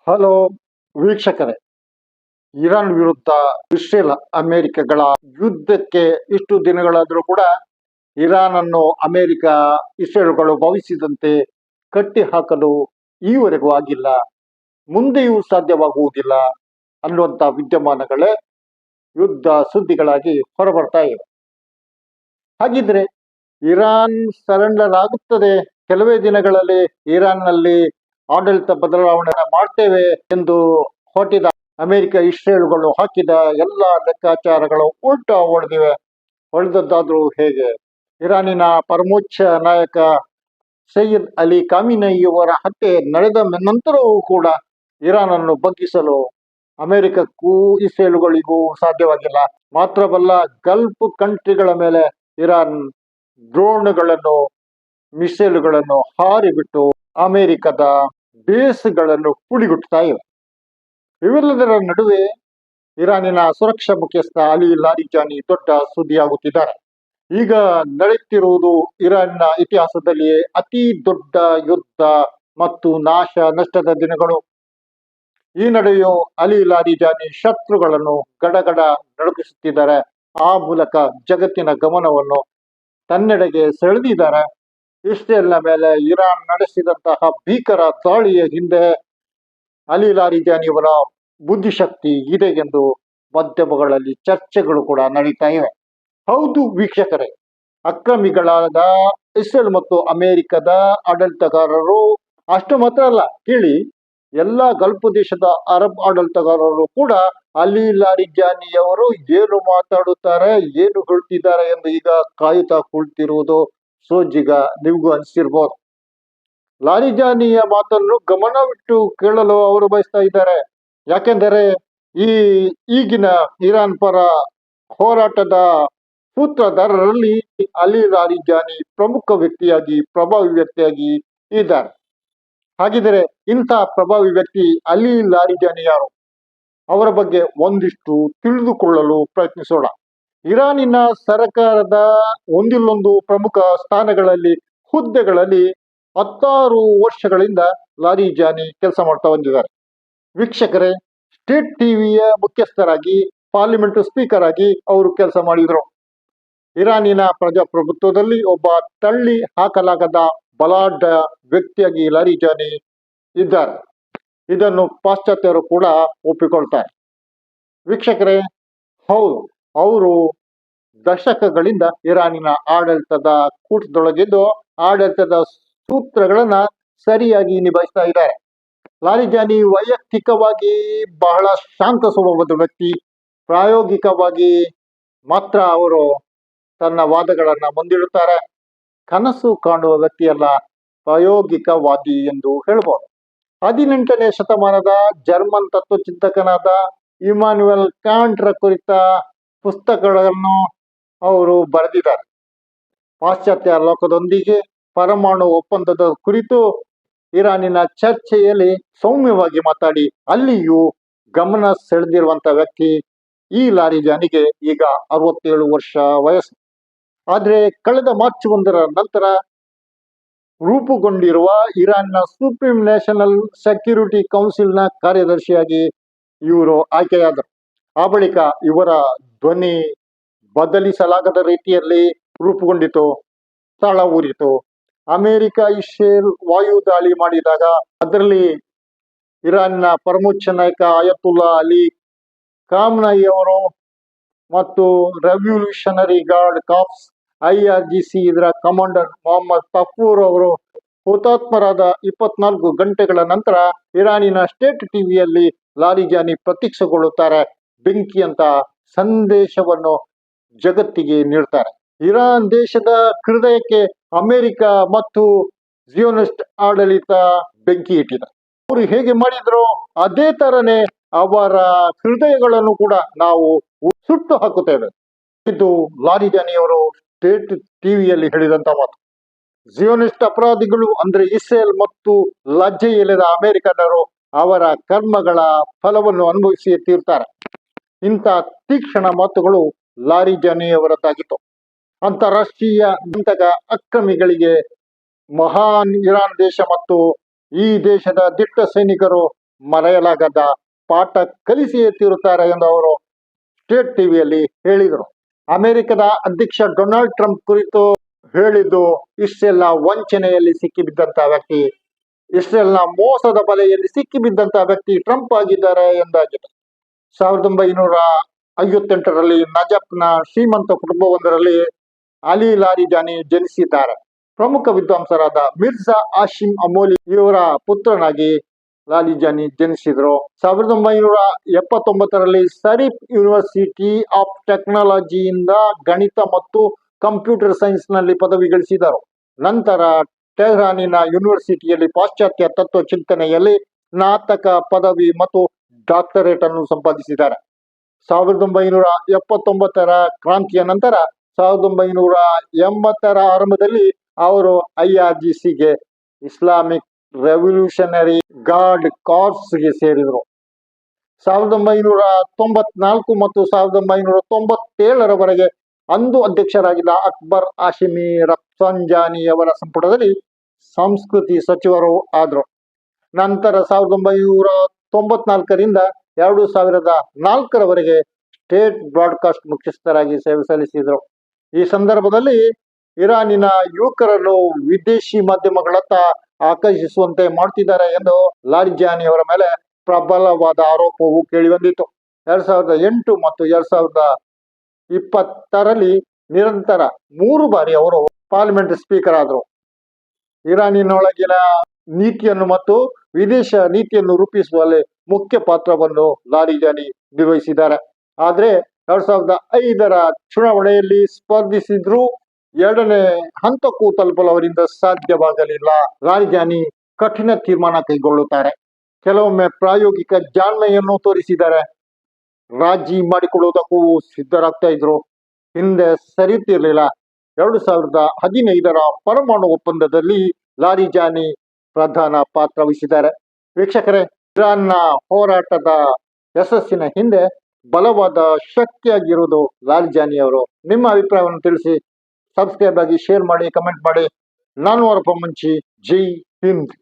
Hello ವೀಕ್ಷಕರೇ, Iran ವಿರುದ್ಧ Israel ಅಮೆರಿಕಗಳ ಯುದ್ಧಕ್ಕೆ ಇಷ್ಟು ದಿನಗಳಾದರೂ ಕೂಡ ಇರಾನ್ ಅನ್ನು ಅಮೆರಿಕ ಇಸ್ರೇಲ್ಗಳು ಭವಿಸಿದಂತೆ ಕಟ್ಟಿ ಹಾಕಲು ಈವರೆಗೂ ಆಗಿಲ್ಲ, ಮುಂದೆಯೂ ಸಾಧ್ಯವಾಗುವುದಿಲ್ಲ ಅನ್ನುವಂಥ ವಿದ್ಯಮಾನಗಳೇ ಯುದ್ಧ ಸುದ್ದಿಗಳಾಗಿ ಹೊರಬರ್ತಾ ಇವೆ. ಹಾಗಿದ್ರೆ ಇರಾನ್ ಸರೆಂಡರ್ ಆಗುತ್ತದೆ, ಕೆಲವೇ ದಿನಗಳಲ್ಲಿ ಇರಾನ್ನಲ್ಲಿ ಆಡಳಿತ ಬದಲಾವಣೆ ಮಾಡ್ತೇವೆ ಎಂದು ಹೊರಟಿದ ಅಮೆರಿಕ ಇಸ್ರೇಲ್ಗಳು ಹಾಕಿದ ಎಲ್ಲ ಲೆಕ್ಕಾಚಾರಗಳು ಉಲ್ಟಾ ಹೊಡೆದಿವೆ. ಹೊಡೆದದ್ದಾದ್ರೂ ಹೇಗೆ? ಇರಾನಿನ ಪರಮೋಚ್ಚ ನಾಯಕ ಸೈಯದ್ ಅಲಿ ಖಾಮಿನಯಿಯವರ ಹತ್ಯೆ ನಡೆದ ನಂತರವೂ ಕೂಡ ಇರಾನ್ ಅನ್ನು ಬಗ್ಗಿಸಲು ಅಮೆರಿಕಕ್ಕೂ ಇಸ್ರೇಲ್ಗಳಿಗೂ ಸಾಧ್ಯವಾಗಿಲ್ಲ. ಮಾತ್ರವಲ್ಲ, ಗಲ್ಫ್ ಕಂಟ್ರಿಗಳ ಮೇಲೆ ಇರಾನ್ ಡ್ರೋನ್ಗಳನ್ನು ಮಿಸೈಲ್ಗಳನ್ನು ಹಾರಿಬಿಟ್ಟು ಅಮೆರಿಕದ ಬೇಸ್ಗಳನ್ನು ಪುಡಿಗುಟ್ತಾ ಇವೆ. ಇವೆಲ್ಲದರ ನಡುವೆ ಇರಾನಿನ ಸುರಕ್ಷಾ ಮುಖ್ಯಸ್ಥ ಅಲಿ ಲಾರಿಜಾನಿ ದೊಡ್ಡ ಸುದ್ದಿಯಾಗುತ್ತಿದ್ದಾರೆ. ಈಗ ನಡೆಯುತ್ತಿರುವುದು ಇರಾನ್ನ ಇತಿಹಾಸದಲ್ಲಿಯೇ ಅತಿ ದೊಡ್ಡ ಯುದ್ಧ ಮತ್ತು ನಾಶ ನಷ್ಟದ ದಿನಗಳು. ಈ ನಡುವೆಯೂ ಅಲಿ ಲಾರಿಜಾನಿ ಶತ್ರುಗಳನ್ನು ಗಡಗಡ ನಡುಗಿಸುತ್ತಿದ್ದಾರೆ. ಆ ಮೂಲಕ ಜಗತ್ತಿನ ಗಮನವನ್ನು ತನ್ನೆಡೆಗೆ ಸೆಳೆದಿದ್ದಾರೆ. ಇಸ್ರೇಲ್ನ ಮೇಲೆ ಇರಾನ್ ನಡೆಸಿದಂತಹ ಭೀಕರ ದಾಳಿಯ ಹಿಂದೆ ಅಲಿ ಲಾರಿಜಾನಿಯವರ ಬುದ್ಧಿಶಕ್ತಿ ಇದೆ ಎಂದು ಮಾಧ್ಯಮಗಳಲ್ಲಿ ಚರ್ಚೆಗಳು ಕೂಡ ನಡೀತಾ ಇವೆ. ಹೌದು ವೀಕ್ಷಕರೇ, ಅಕ್ರಮಿಗಳಾದ ಇಸ್ರೇಲ್ ಮತ್ತು ಅಮೆರಿಕದ ಆಡಳಿತಗಾರರು ಅಷ್ಟು ಮಾತ್ರ ಅಲ್ಲ, ಕೇಳಿ, ಎಲ್ಲ ಗಲ್ಫ್ ದೇಶದ ಅರಬ್ ಆಡಳಿತಗಾರರು ಕೂಡ ಅಲಿ ಲಾರಿಜಾನಿಯವರು ಏನು ಮಾತಾಡುತ್ತಾರೆ, ಏನು ಹೇಳ್ತಿದ್ದಾರೆ ಎಂದು ಈಗ ಕಾಯುತ್ತಾ ಕುಳಿತಿರುವುದು ಸೋಜಿಗ ನಿಮಗೂ ಅನಿಸಿರ್ಬೋದು. ಲಾರಿಜಾನಿಯ ಮಾತನ್ನು ಗಮನವಿಟ್ಟು ಕೇಳಲು ಅವರು ಬಯಸ್ತಾ ಇದ್ದಾರೆ. ಯಾಕೆಂದರೆ ಈಗಿನ ಇರಾನ್ ಪರ ಹೋರಾಟದ ಸೂತ್ರಧಾರರಲ್ಲಿ ಅಲಿ ಲಾರಿಜಾನಿ ಪ್ರಮುಖ ವ್ಯಕ್ತಿಯಾಗಿ, ಪ್ರಭಾವಿ ವ್ಯಕ್ತಿಯಾಗಿ ಇದ್ದಾರೆ. ಹಾಗಿದ್ರೆ ಇಂಥ ಪ್ರಭಾವಿ ವ್ಯಕ್ತಿ ಅಲಿ ಲಾರಿಜಾನಿ ಯಾರು? ಅವರ ಬಗ್ಗೆ ಒಂದಿಷ್ಟು ತಿಳಿದುಕೊಳ್ಳಲು ಪ್ರಯತ್ನಿಸೋಣ. ಇರಾನಿನ ಸರ್ಕಾರದ ಒಂದಿಲ್ಲೊಂದು ಪ್ರಮುಖ ಸ್ಥಾನಗಳಲ್ಲಿ, ಹುದ್ದೆಗಳಲ್ಲಿ 16 ವರ್ಷಗಳಿಂದ ಲಾರಿಜಾನಿ ಕೆಲಸ ಮಾಡ್ತಾ ಬಂದಿದ್ದಾರೆ. ವೀಕ್ಷಕರೇ, ಸ್ಟೇಟ್ ಟಿವಿಯ ಮುಖ್ಯಸ್ಥರಾಗಿ, ಪಾರ್ಲಿಮೆಂಟ್ ಸ್ಪೀಕರ್ ಆಗಿ ಅವರು ಕೆಲಸ ಮಾಡಿದರು. ಇರಾನಿನ ಪ್ರಜಾಪ್ರಭುತ್ವದಲ್ಲಿ ಒಬ್ಬ ತಳ್ಳಿ ಹಾಕಲಾಗದ ಬಲಾಢ್ಯ ವ್ಯಕ್ತಿಯಾಗಿ ಲಾರಿಜಾನಿ ಇದ್ದಾರೆ. ಇದನ್ನು ಪಾಶ್ಚಾತ್ಯರು ಕೂಡ ಒಪ್ಪಿಕೊಳ್ತಾರೆ. ವೀಕ್ಷಕರೇ, ಹೌದು, ಅವರು ದಶಕಗಳಿಂದ ಇರಾನಿನ ಆಡಳಿತದ ಕೂಟದೊಳಗಿದ್ದು ಆಡಳಿತದ ಸೂತ್ರಗಳನ್ನ ಸರಿಯಾಗಿ ನಿಭಾಯಿಸ್ತಾ ಇದ್ದಾರೆ. ಲಾರಿಜಾನಿ ವೈಯಕ್ತಿಕವಾಗಿ ಬಹಳ ಶಾಂತ ಸ್ವಭಾವದ ವ್ಯಕ್ತಿ. ಪ್ರಾಯೋಗಿಕವಾಗಿ ಮಾತ್ರ ಅವರು ತನ್ನ ವಾದಗಳನ್ನ ಮುಂದಿಡುತ್ತಾರೆ. ಕನಸು ಕಾಣುವ ವ್ಯಕ್ತಿಯಲ್ಲ, ಪ್ರಾಯೋಗಿಕವಾದಿ ಎಂದು ಹೇಳ್ಬೋದು. 18ನೇ ಶತಮಾನದ ಜರ್ಮನ್ ತತ್ವಚಿಂತಕನಾದ ಇಮಾನ್ಯುಯಲ್ ಕಾಂಟ್ರ ಕುರಿತ ಪುಸ್ತಕಗಳನ್ನು ಅವರು ಬರೆದಿದ್ದಾರೆ. ಪಾಶ್ಚಾತ್ಯ ಲೋಕದೊಂದಿಗೆ ಪರಮಾಣು ಒಪ್ಪಂದದ ಕುರಿತು ಇರಾನಿನ ಚರ್ಚೆಯಲ್ಲಿ ಸೌಮ್ಯವಾಗಿ ಮಾತಾಡಿ ಅಲ್ಲಿಯೂ ಗಮನ ಸೆಳೆದಿರುವಂತ ವ್ಯಕ್ತಿ ಈ ಲಾರಿಜಾನಿಗೆ ಈಗ 67 ವರ್ಷ ವಯಸ್ಸು. ಆದ್ರೆ ಕಳೆದ ಮಾರ್ಚ್ 1ರ ನಂತರ ರೂಪುಗೊಂಡಿರುವ ಇರಾನ್ನ ಸುಪ್ರೀಂ ನ್ಯಾಷನಲ್ ಸೆಕ್ಯೂರಿಟಿ ಕೌನ್ಸಿಲ್ನ ಕಾರ್ಯದರ್ಶಿಯಾಗಿ ಇವರು ಆಯ್ಕೆಯಾದರು. ಆ ಬಳಿಕ ಇವರ ಧ್ವನಿ ಬದಲಿಸಲಾಗದ ರೀತಿಯಲ್ಲಿ ರೂಪುಗೊಂಡಿತು, ಸ್ಥಳ ಊರಿತು. ಅಮೆರಿಕ ಇಸ್ರೇಲ್ ವಾಯು ದಾಳಿ ಮಾಡಿದಾಗ ಅದರಲ್ಲಿ ಇರಾನ್ನ ಪರಮೋಚ್ಚ ನಾಯಕ ಅಯತುಲ್ಲಾ ಅಲಿ ಖಾಮ್ನಯಿ ಅವರು ಮತ್ತು ರೆವಲ್ಯೂಷನರಿ ಗಾರ್ಡ್ ಕಾರ್ಪ್ಸ್ IRGC ಇದರ ಕಮಾಂಡರ್ ಮೊಹಮ್ಮದ್ ತಫೂರ್ ಅವರು ಹುತಾತ್ಮರಾದ 24 ಗಂಟೆಗಳ ನಂತರ ಇರಾನಿನ ಸ್ಟೇಟ್ ಟಿವಿಯಲ್ಲಿ ಲಾರಿಜಾನಿ ಪ್ರತ್ಯಕ್ಷಗೊಳ್ಳುತ್ತಾರೆ. ಬೆಂಕಿಯಂತ ಸಂದೇಶವನ್ನು ಜಗತ್ತಿಗೆ ನೀಡ್ತಾರೆ. ಇರಾನ್ ದೇಶದ ಹೃದಯಕ್ಕೆ ಅಮೆರಿಕ ಮತ್ತು ಜಿಯೋನಿಸ್ಟ್ ಆಡಳಿತ ಬೆಂಕಿ ಇಟ್ಟಿದೆ. ಅವರು ಹೇಗೆ ಮಾಡಿದ್ರು ಅದೇ ತರನೇ ಅವರ ಹೃದಯಗಳನ್ನು ಕೂಡ ನಾವು ಸುಟ್ಟು ಹಾಕುತ್ತೇವೆ. ಇದು ಲಾರಿಜಾನಿಯವರು ಸ್ಟೇಟ್ ಟಿವಿಯಲ್ಲಿ ಹೇಳಿದಂತ ಮಾತು. ಜಿಯೋನಿಸ್ಟ್ ಅಪರಾಧಿಗಳು ಅಂದ್ರೆ ಇಸ್ರೇಲ್ ಮತ್ತು ಲಜ್ಜೆ ಇಲ್ಲದ ಅಮೆರಿಕನ್ನರು ಅವರ ಕರ್ಮಗಳ ಫಲವನ್ನು ಅನುಭವಿಸಿ ತೀರ್ತಾರೆ. ಇಂಥ ತೀಕ್ಷ್ಣ ಮಾತುಗಳು ಲಾರಿಜಾನಿಯವರದ್ದಾಗಿತ್ತು. ಅಂತಾರಾಷ್ಟ್ರೀಯ ಹಂತಕ ಅಕ್ರಮಿಗಳಿಗೆ ಮಹಾನ್ ಇರಾನ್ ದೇಶ ಮತ್ತು ಈ ದೇಶದ ದಿಟ್ಟ ಸೈನಿಕರು ಮರೆಯಲಾಗದ ಪಾಠ ಕಲಿಸಿಯೇ ತೀರುತ್ತಾರೆ ಎಂದು ಅವರು ಸ್ಟೇಟ್ ಟಿವಿಯಲ್ಲಿ ಹೇಳಿದರು. ಅಮೆರಿಕದ ಅಧ್ಯಕ್ಷ ಡೊನಾಲ್ಡ್ ಟ್ರಂಪ್ ಕುರಿತು ಹೇಳಿದ್ದು, ಇಸ್ರೇಲ್ನ ವಂಚನೆಯಲ್ಲಿ ಸಿಕ್ಕಿಬಿದ್ದಂತಹ ವ್ಯಕ್ತಿ, ಇಸ್ರೇಲ್ನ ಮೋಸದ ಬಲೆಯಲ್ಲಿ ಸಿಕ್ಕಿಬಿದ್ದಂತಹ ವ್ಯಕ್ತಿ ಟ್ರಂಪ್ ಆಗಿದ್ದಾರೆ ಎಂದಾಗಿದೆ. 1958ರಲ್ಲಿ ನಜಫ್ನ ಶ್ರೀಮಂತ ಕುಟುಂಬವೊಂದರಲ್ಲಿ ಅಲಿ ಲಾರಿಜಾನಿ ಜನಿಸಿದ್ದಾರೆ. ಪ್ರಮುಖ ವಿದ್ವಾಂಸರಾದ ಮಿರ್ಜಾ ಆಶಿಂ ಅಮೋಲಿ ಇವರ ಪುತ್ರನಾಗಿ ಲಾರಿಜಾನಿ ಜನಿಸಿದರು. 1979ರಲ್ಲಿ ಶರೀಫ್ ಯೂನಿವರ್ಸಿಟಿ ಆಫ್ ಟೆಕ್ನಾಲಜಿಯಿಂದ ಗಣಿತ ಮತ್ತು ಕಂಪ್ಯೂಟರ್ ಸೈನ್ಸ್ ನಲ್ಲಿ ಪದವಿ ಗಳಿಸಿದರು. ನಂತರ ಟೆಹರಾನಿನ ಯೂನಿವರ್ಸಿಟಿಯಲ್ಲಿ ಪಾಶ್ಚಾತ್ಯ ತತ್ವ ಚಿಂತನೆಯಲ್ಲಿ ಸ್ನಾತಕ ಪದವಿ ಮತ್ತು ಡಾಕ್ಟರೇಟ್ ಅನ್ನು ಸಂಪಾದಿಸಿದ್ದಾರೆ. 1979ರ ಕ್ರಾಂತಿಯ ನಂತರ 1980ರ ಆರಂಭದಲ್ಲಿ ಅವರು IRGCಗೆ ಇಸ್ಲಾಮಿಕ್ ರೆವಲ್ಯೂಷನರಿ ಗಾರ್ಡ್ ಕಾರ್ಪ್ಸ್ಗೆ ಸೇರಿದರು. 1994 ಮತ್ತು 1997ರವರೆಗೆ ಅಂದು ಅಧ್ಯಕ್ಷರಾಗಿದ್ದ ಅಕ್ಬರ್ ಹಾಶಿಮಿ ರಫ್ಸಂಜಾನಿ ಅವರ ಸಂಪುಟದಲ್ಲಿ ಸಂಸ್ಕೃತಿ ಸಚಿವರು ಆದರು. ನಂತರ 1994ರಿಂದ 2004ರವರೆಗೆ ಸ್ಟೇಟ್ ಬ್ರಾಡ್ಕಾಸ್ಟ್ ಮುಖ್ಯಸ್ಥರಾಗಿ ಸೇವೆ ಸಲ್ಲಿಸಿದರು. ಈ ಸಂದರ್ಭದಲ್ಲಿ ಇರಾನಿನ ಯುವಕರನ್ನು ವಿದೇಶಿ ಮಾಧ್ಯಮಗಳತ್ತ ಆಕರ್ಷಿಸುವಂತೆ ಮಾಡ್ತಿದ್ದಾರೆ ಎಂದು ಲಾರಿಜಾನಿ ಅವರ ಮೇಲೆ ಪ್ರಬಲವಾದ ಆರೋಪವು ಕೇಳಿಬಂದಿತು. 2008 ಮತ್ತು 2020ರಲ್ಲಿ ನಿರಂತರ 3 ಬಾರಿ ಅವರು ಪಾರ್ಲಿಮೆಂಟ್ ಸ್ಪೀಕರ್ ಆದರು. ಇರಾನಿನೊಳಗಿನ ನೀತಿಯನ್ನು ಮತ್ತು ವಿದೇಶ ನೀತಿಯನ್ನು ರೂಪಿಸುವಲ್ಲಿ ಮುಖ್ಯ ಪಾತ್ರವನ್ನು ಲಾರಿಜಾನಿ ನಿರ್ವಹಿಸಿದ್ದಾರೆ. ಆದರೆ 2005ರ ಚುನಾವಣೆಯಲ್ಲಿ ಸ್ಪರ್ಧಿಸಿದ್ರು ಎರಡನೇ ಹಂತಕ್ಕೂ ತಲುಪಲು ಅವರಿಂದ ಸಾಧ್ಯವಾಗಲಿಲ್ಲ. ಲಾರಿಜಾನಿ ಕಠಿಣ ತೀರ್ಮಾನ ಕೈಗೊಳ್ಳುತ್ತಾರೆ. ಕೆಲವೊಮ್ಮೆ ಪ್ರಾಯೋಗಿಕ ಜಾಣ್ಮೆಯನ್ನು ತೋರಿಸಿದ್ದಾರೆ. ರಾಜಿ ಮಾಡಿಕೊಳ್ಳುವುದಕ್ಕೂ ಸಿದ್ಧರಾಗ್ತಾ ಇದ್ರು. ಹಿಂದೆ ಸರಿಯುತ್ತಿರಲಿಲ್ಲ. 2015ರ ಪರಮಾಣು ಒಪ್ಪಂದದಲ್ಲಿ ಲಾರಿಜಾನಿ ಪ್ರಧಾನ ಪಾತ್ರ ವಹಿಸಿದ್ದಾರೆ. ವೀಕ್ಷಕರೇ, ಇರಾನ್ನ ಹೋರಾಟದ ಯಶಸ್ಸಿನ ಹಿಂದೆ ಬಲವಾದ ಶಕ್ತಿಯಾಗಿರುವುದು ಲಾರಿಜಾನಿ ಅವರು. ನಿಮ್ಮ ಅಭಿಪ್ರಾಯವನ್ನು ತಿಳಿಸಿ. ಸಬ್ಸ್ಕ್ರೈಬ್ ಆಗಿ, ಶೇರ್ ಮಾಡಿ, ಕಮೆಂಟ್ ಮಾಡಿ. ನಾನು ವರಪ ಮುಂಚಿ. ಜೈ ಹಿಂದ್.